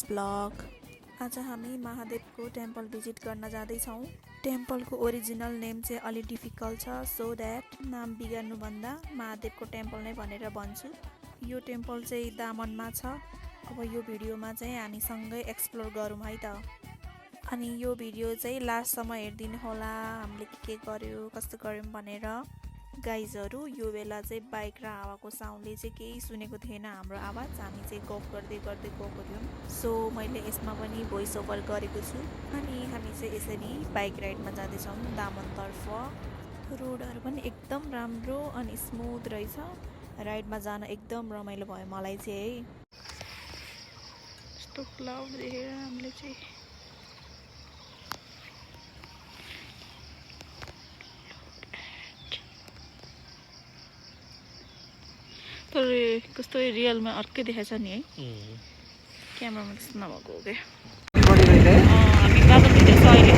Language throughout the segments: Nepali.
This blog. आज हामी महादेवको टेम्पल भिजिट गर्न जाँदैछौँ। टेम्पलको ओरिजिनल नेम चाहिँ अलि डिफिकल्ट छ, सो द्याट नाम बिगार्नुभन्दा महादेवको टेम्पल नै भनेर भन्छु। यो टेम्पल चाहिँ दामनमा छ। अब यो भिडियोमा चाहिँ हामी सँगै एक्सप्लोर गरौँ है त। अनि यो भिडियो चाहिँ लास्टसम्म हेरिदिनु होला, हामीले के गर्यो कस्तो गर्यौँ भनेर। गाइजहरू, यो बेला चाहिँ बाइक र हावाको साउन्डले चाहिँ केही सुनेको थिएन हाम्रो आवाज। हामी चाहिँ गफ गर्दै गर्दै गएको थियौँ, सो मैले यसमा पनि भोइस ओभर गरेको छु। अनि हामी चाहिँ यसरी बाइक राइडमा जाँदैछौँ दामनतर्फ। रोडहरू पनि एकदम राम्रो अनि स्मुथ रहेछ। राइडमा जान एकदम रमाइलो भयो मलाई चाहिँ है। यस्तो क्लाउड देखेर हामीले चाहिँ तर कस्तो रियलमा अर्कै देखाएको छ नि है, क्यामेरामा त्यस्तो नभएको हो क्या। हामी बाटोतिर छ अहिले।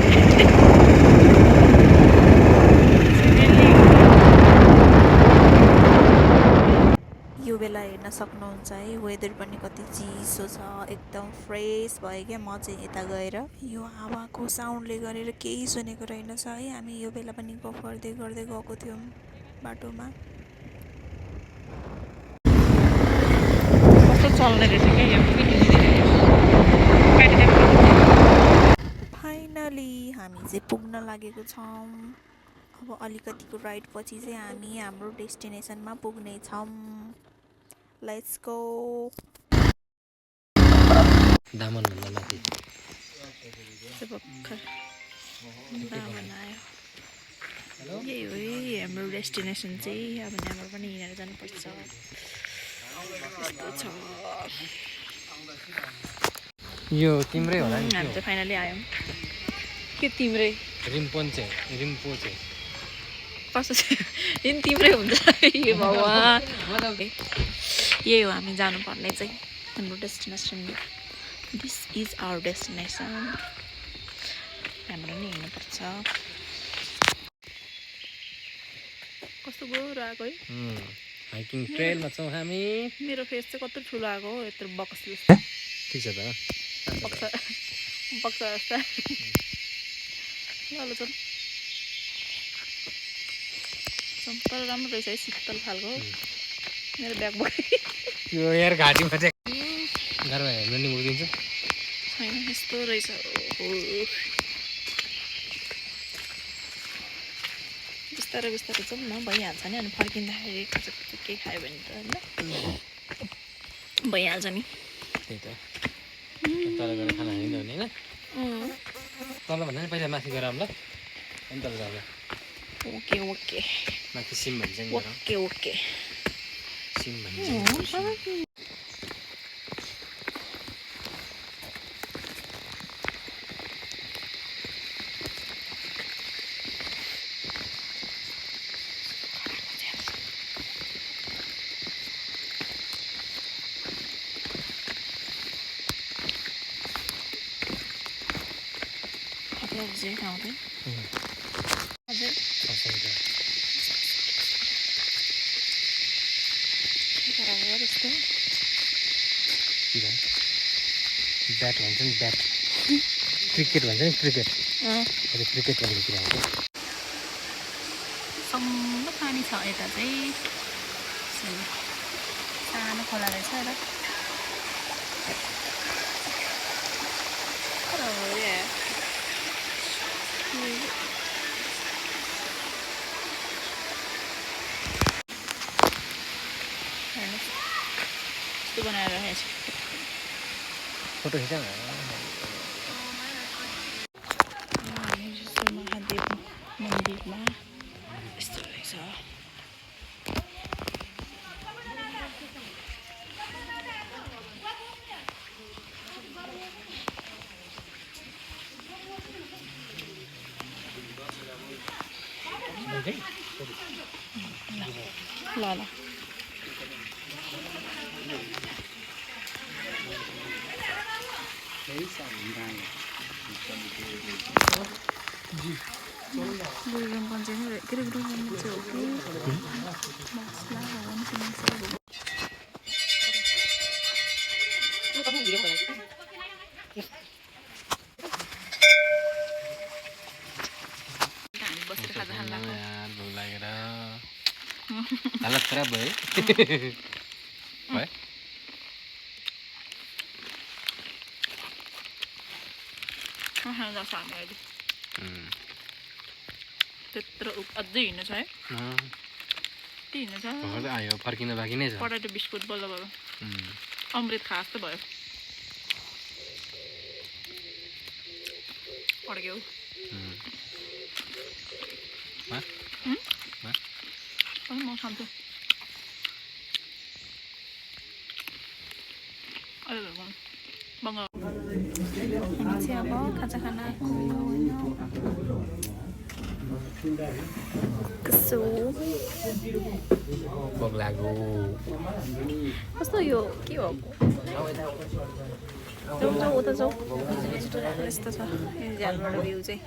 यो बेला हेर्न सक्नुहुन्छ है, वेदर पनि कति चिसो छ, एकदम फ्रेस भयो क्या। म चाहिँ यता गएर यो हावाको साउन्डले गरेर केही सुनेको रहेनछ है। हामी यो बेला पनि गफ गर्दै गर्दै गएको थियौँ बाटोमा। चल्दै रहेछ क्या यो। फाइनली हामी चाहिँ पुग्न लागेको छौँ। अब अलिकतिको राइड पछि चाहिँ हामी हाम्रो डेस्टिनेसनमा पुग्नेछौँ। Let's go. दामनभन्दा माथि दामन आयो। यही हो है हाम्रो डेस्टिनेसन चाहिँ। अब यहाँबाट पनि हिँडेर जानुपर्छ। यस्तो छ। यो तिम्रै होला नि। हामी चाहिँ फाइनली आयौँ। के तिम्रै? रिम्पोचे कस्तो चाहिँ तिम्रै हुन्छ यो भगवान्। यही हो हामी जानुपर्ने चाहिँ हाम्रो destination. This is our destination. हाम्रो नि हिँड्नुपर्छ। कस्तो गोरो आएको है। हाइकिङ ट्रेलमा छौँ हामी। मेरो फेस चाहिँ कत्रो ठुलो आएको हो, यत्रो बक्स जस्तो। ठिक छ त। बक्सा जस्ता। ल चल। तर राम्रो रहेछ है, शीतल खालको। मेरो ब्याग बोके त्यो यार घाँटीमा चाहिँ गाह्रो भयो भने नि मुक्दिन्छ छैन। यस्तो रहेछ। बिस्तारै बिस्तारै जाउँ न, भइहाल्छ नि। अनि फर्किँदाखेरि के खायो भने त होइन भइहाल्छ नि। त्यही त। तल गएर खाना खाइन्छ भने होइन। तल भन्दा नि पहिला माथि गएर ल, अनि तल जाँदा। Okay okay. माथि सिम भन्छ नि। Okay okay. सिम भन्छ। चाहिँ खाउँदै अझै यस्तो ब्याट भन्छ नि, ब्याट। क्रिकेट भन्छ नि, क्रिकेट। क्रिकेट गरेको कुरा हो। सम्म पानी छ यता चाहिँ। सानो खोला रहेछ र। यस्तो बनाएर राखेको छ। फोटो खिच न। महादेव मन्दिरमा यस्तो रहेछ। ल ल गुरुङ पञ्चायत के अरे गुरुङ पञ्चायत हो कि मसला भवन सिमेन्ट हालत खराब भयो है खान जान्छ हामी अहिले त्यत्रो अझै हिँड्नु छ है हिँड्नु छ आयो फर्किन बाँकी नै छ पटाटो बिस्कुट बल्ल भयो अमृत खा जस्तो भयो अड्क्यो म खान्छु हामी चाहिँ अब खाजा खानाको कस्तो भोक लाग्यो कस्तो यो के हो जाउँ जाउँ उता जाउँ यस्तो छ झ्यालबाट भ्यू चाहिँ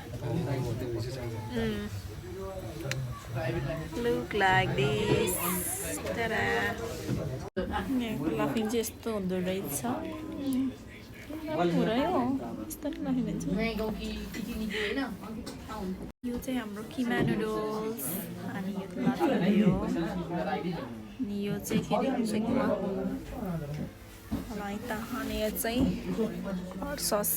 लुक लाइक दिस टाडा यहाँको लाफिङ चाहिँ यस्तो हुँदो रहेछ पुरै हो यस्तो लाफिङ हुन्छ यो चाहिँ हाम्रो किमा नुडल्स अनि यो लाफिङ भयो अनि यो चाहिँ फेरि राइता अनि यो चाहिँ हट सस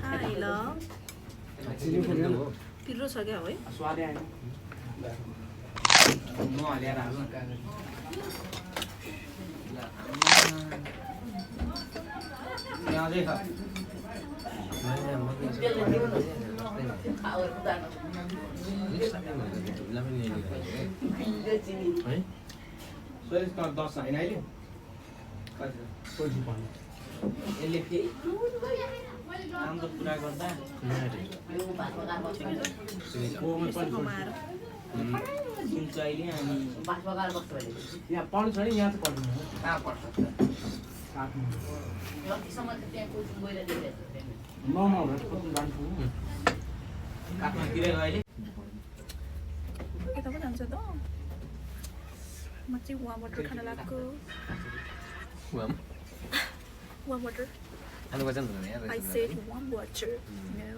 खाइ ल पिरो छ क्या है पुरा गर्दा सुन्छ अहिले अनि यहाँ पढ्नु छ नि यहाँ चाहिँ पढ्नु कहाँ पढ्छ काठमाडौँतिर अहिले यता पो जान्छ त म चाहिँ वाम वाटर खान लाग्को वाम वाटर खानु पर्छ नि त यार I said warm water. No.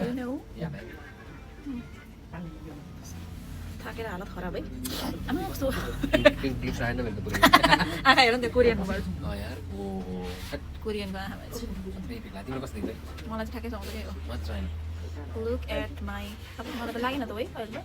You know? थाकेर हालत खराब है आमा कस्तो क्लिप्स आएन भने त पुरै आँखा हेर न त्यो कोरियनको भयो यार ओ कोरियनको आँखा भएछ तिम्रो कस्तो देख्दै मलाई चाहिँ ठ्याक्कै सुहाउँदै हो मात्र हैन लुक एट माई अब मलाई त लागेन त है अहिले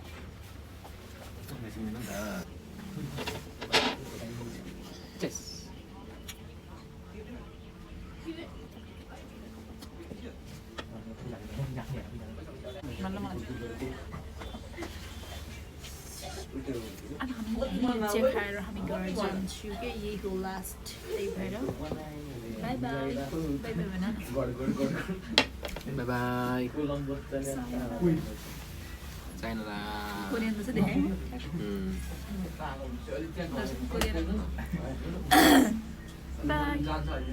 अनि हामी चाहिँ खाएर हामी घर जान्छु क्या यही हो लास्ट त्यही भएर बाई बाई बाई बाई भन बाई बाई चाइना कोरियन चाहिँ देखाएँ कोरियन बाई